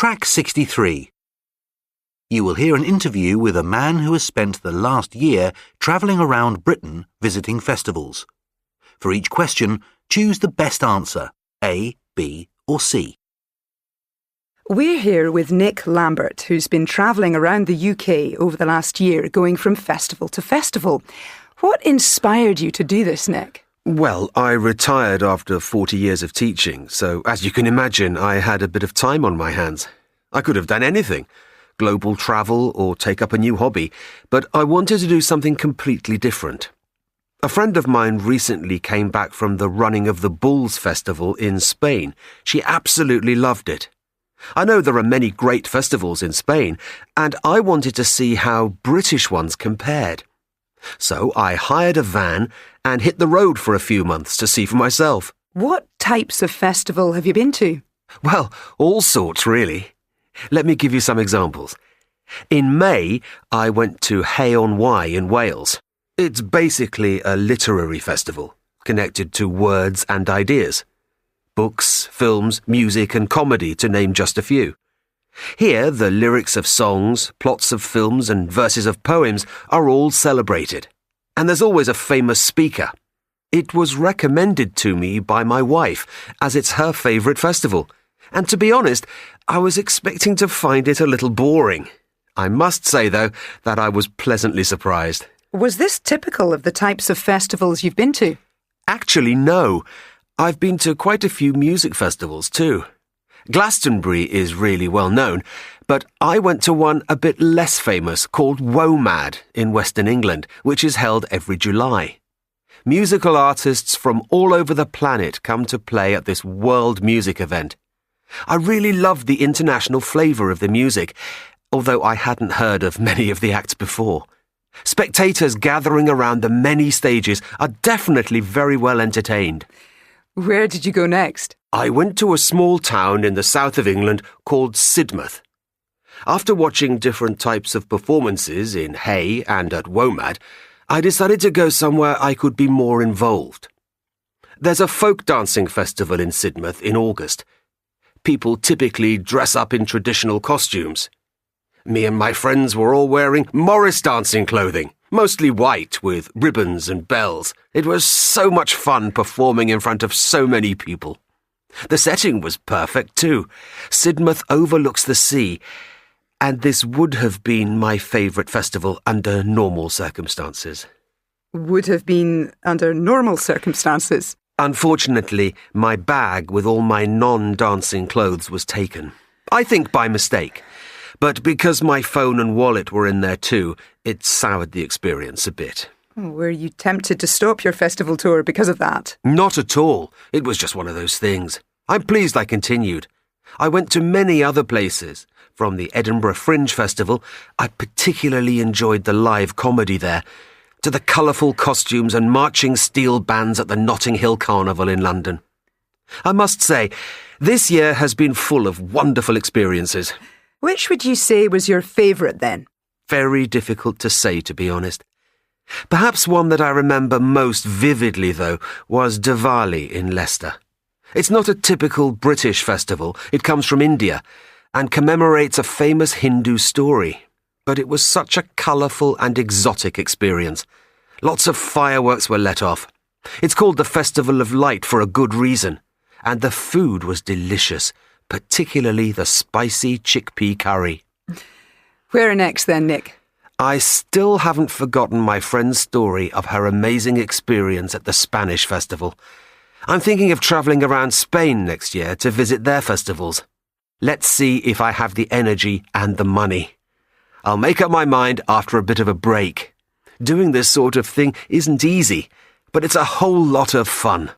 Track 63. You will hear an interview with a man who has spent the last year travelling around Britain visiting festivals. For each question, choose the best answer, A, B or C. We're here with Nick Lambert, who's been travelling around the UK over the last year, going from festival to festival. What inspired you to do this, Nick? Well, I retired after 40 years of teaching, so as you can imagine, I had a bit of time on my hands. I could have done anything, global travel or take up a new hobby, but I wanted to do something completely different. A friend of mine recently came back from the running of the Bulls Festival in Spain. She absolutely loved it. I know there are many great festivals in Spain, and I wanted to see how British ones compared. So I hired a van and hit the road for a few months to see for myself. What types of festival have you been to? Well, all sorts, really. Let me give you some examples. In May, I went to Hay-on-Wye in Wales. It's basically a literary festival, connected to words and ideas. Books, films, music and comedy, to name just a few. Here, the lyrics of songs, plots of films and verses of poems are all celebrated. And there's always a famous speaker. It was recommended to me by my wife, as it's her favourite festival. And to be honest, I was expecting to find it a little boring. I must say, though, that I was pleasantly surprised. Was this typical of the types of festivals you've been to? Actually, no. I've been to quite a few music festivals too. Glastonbury is really well known, but I went to one a bit less famous called WOMAD in Western England, which is held every July. Musical artists from all over the planet come to play at this world music event. I really loved the international flavour of the music, although I hadn't heard of many of the acts before. Spectators gathering around the many stages are definitely very well entertained. Where did you go next? I went to a small town in the south of England called Sidmouth. After watching different types of performances in Hay and at WOMAD, I decided to go somewhere I could be more involved. There's a folk dancing festival in Sidmouth in August. People typically dress up in traditional costumes. Me and my friends were all wearing Morris dancing clothing, mostly white with ribbons and bells. It was so much fun performing in front of so many people. The setting was perfect too. Sidmouth overlooks the sea, and this would have been my favourite festival under normal circumstances. Would have been under normal circumstances? Unfortunately, my bag with all my non-dancing clothes was taken. I think by mistake. But because my phone and wallet were in there too, it soured the experience a bit. Were you tempted to stop your festival tour because of that? Not at all. It was just one of those things. I'm pleased I continued. I went to many other places. From the Edinburgh Fringe Festival, I particularly enjoyed the live comedy there, to the colourful costumes and marching steel bands at the Notting Hill Carnival in London. I must say, this year has been full of wonderful experiences. Which would you say was your favourite then? Very difficult to say, to be honest. Perhaps one that I remember most vividly, though, was Diwali in Leicester. It's not a typical British festival. It comes from India and commemorates a famous Hindu story. But it was such a colourful and exotic experience. Lots of fireworks were let off. It's called the Festival of Light for a good reason. And the food was delicious, particularly the spicy chickpea curry. Where next then, Nick? I still haven't forgotten my friend's story of her amazing experience at the Spanish festival. I'm thinking of travelling around Spain next year to visit their festivals. Let's see if I have the energy and the money. I'll make up my mind after a bit of a break. Doing this sort of thing isn't easy, but it's a whole lot of fun.